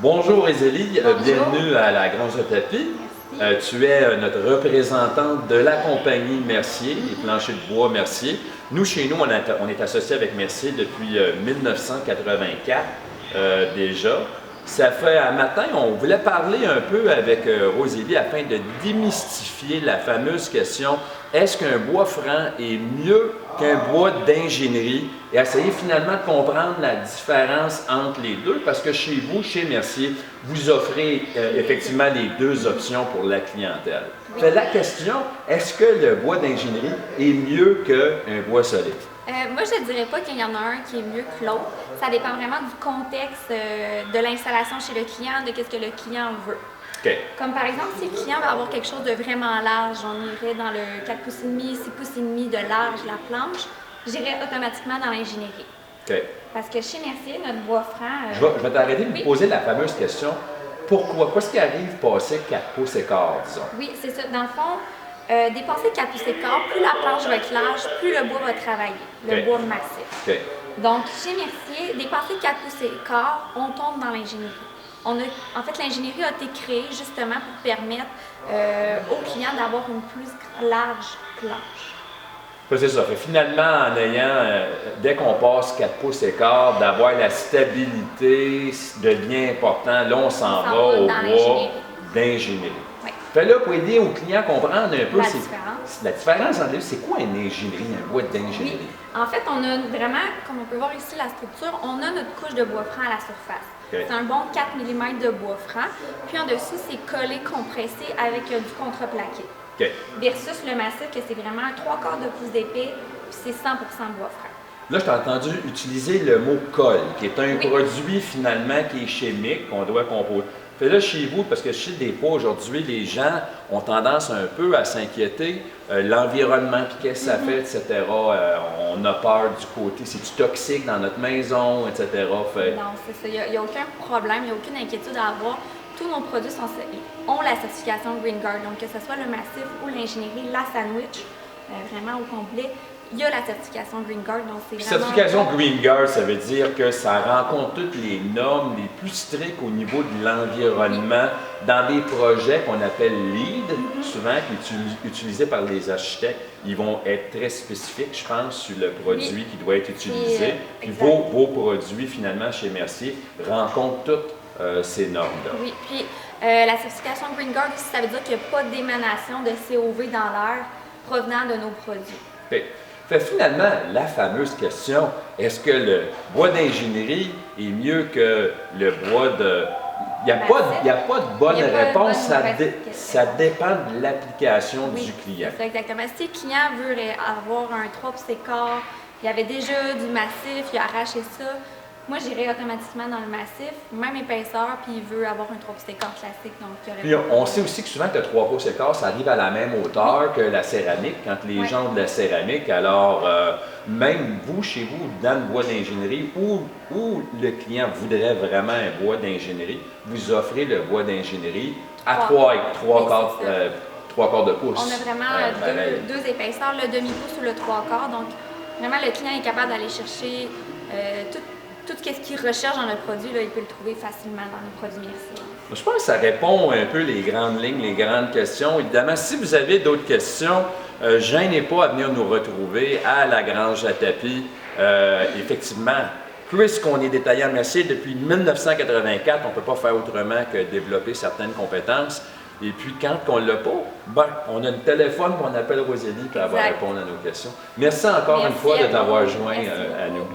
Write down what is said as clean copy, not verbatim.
Bonjour Rosélie, Bonjour. bienvenue à la Grange de Tapis. Tu es notre représentante de la compagnie Mercier, les planchers de bois Mercier. Nous, chez nous, on est associés avec Mercier depuis 1984 déjà. Ça fait un matin, on voulait parler un peu avec Rosélie afin de démystifier la fameuse question: est-ce qu'un bois franc est mieux qu'un bois d'ingénierie? Et essayer finalement de comprendre la différence entre les deux, parce que chez vous, chez Mercier, vous offrez effectivement les deux options pour la clientèle. Oui. Fait la question: est-ce que le bois d'ingénierie est mieux qu'un bois solide? Moi, je ne dirais pas qu'il y en a un qui est mieux que l'autre. Ça dépend vraiment du contexte de l'installation chez le client, de ce que le client veut. Okay. Comme par exemple, si le client va avoir quelque chose de vraiment large, on irait dans le 4 pouces et demi, 6 pouces et demi de large, la planche, j'irais automatiquement dans l'ingénierie. Okay. Parce que chez Mercier, notre bois franc... Je vais t'arrêter de me poser la fameuse question. Pourquoi? Qu'est-ce qui arrive passer 4 pouces et quart, disons? Oui, c'est ça. Dans le fond, dépasser 4 pouces et quart, plus la planche va être large, plus le bois va travailler, le bois massif. Okay. Donc, chez Mercier, dépasser 4 pouces et quart, on tombe dans l'ingénierie. En fait, l'ingénierie a été créée justement pour permettre aux clients d'avoir une plus large planche. C'est ça. Fait, finalement, en ayant, dès qu'on passe 4 pouces et quart, d'avoir la stabilité devient important. Là, on s'en va au bois d'ingénierie. Oui. Fait là, pour aider aux clients à comprendre un peu La différence entre les deux, c'est quoi une ingénierie, un bois d'ingénierie? Oui. En fait, on a vraiment, comme on peut voir ici la structure, on a notre couche de bois franc à la surface. Okay. C'est un bon 4 mm de bois franc. Puis en dessous, c'est collé, compressé avec du contreplaqué. Okay. Versus le massif, que c'est vraiment un 3/4 de pouce d'épais, puis c'est 100% bois franc. Là, je t'ai entendu utiliser le mot colle, qui est un produit finalement qui est chimique, qu'on doit composer. Fait là, chez vous, parce que je sais des fois aujourd'hui, les gens ont tendance un peu à s'inquiéter, l'environnement, puis qu'est-ce que ça fait, etc. On a peur du côté, c'est-tu toxique dans notre maison, etc. Fait... Non, c'est ça. Il n'y a aucun problème, il n'y a aucune inquiétude à avoir. Tous nos produits ont la certification Green Guard, donc que ce soit le massif ou l'ingénierie, la sandwich, vraiment au complet, il y a la certification Green Guard, donc c'est vraiment... Certification Green Guard, ça veut dire que ça rencontre toutes les normes les plus strictes au niveau de l'environnement dans des projets qu'on appelle LEED, souvent qui est utilisé par les architectes. Ils vont être très spécifiques, je pense, sur le produit qui doit être utilisé. Puis vos produits, finalement, chez Mercier, rencontrent toutes ces normes-là. Oui, puis la certification Green Guard, ça veut dire qu'il n'y a pas d'émanation de COV dans l'air provenant de nos produits. Okay. Fait finalement, la fameuse question, est-ce que le bois d'ingénierie est mieux que le bois de... Il n'y a pas de bonne réponse, ça dépend de l'application du client. C'est ça, exactement. Si le client veut avoir un 3 pouces et quart, il y avait déjà du massif, il a arraché ça, moi j'irais automatiquement dans le massif, même épaisseur, puis il veut avoir un 3 pouces et quart classique. Donc puis on sait aussi que souvent que le 3 pouces et quart, ça arrive à la même hauteur que la céramique, quand les gens ont de la céramique. Alors, même vous, chez vous, dans le bois d'ingénierie, où le client voudrait vraiment un bois d'ingénierie, vous offrez le bois d'ingénierie à 3 quarts de pouce. On a vraiment deux épaisseurs, le demi-pouce ou le 3/4. Donc, vraiment, le client est capable d'aller chercher tout ce qu'il recherche dans le produit, là, il peut le trouver facilement dans nos produits Mercier. Je pense que ça répond un peu les grandes lignes, les grandes questions. Évidemment, si vous avez d'autres questions, gênez pas à venir nous retrouver à la Grange à Tapis. Effectivement, puisqu'on est détaillant Mercier depuis 1984, on ne peut pas faire autrement que développer certaines compétences. Et puis, quand on ne l'a pas, on a le téléphone, on appelle Rosélie, puis elle va répondre à nos questions. Merci encore une fois de t'avoir joint à nous.